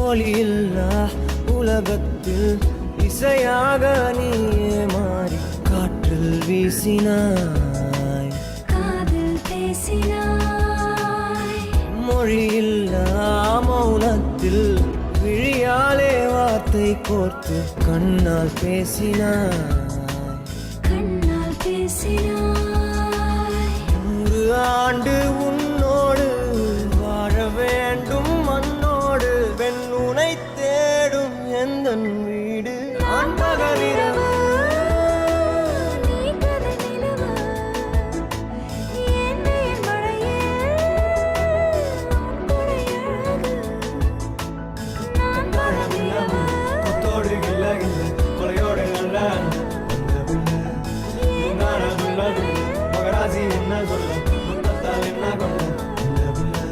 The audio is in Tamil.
ஒளியில்லா உலகத்தில் இசையாக நீயே மாறி காற்றில் வீசினாய், காதில் பேசினாய், மொழியில்லா மௌனத்தில் விழியாலே வார்த்தை கோர்த்து கண்ணால் பேசினாய், கண்ணால் பேசினாய். 100 ஆண்டு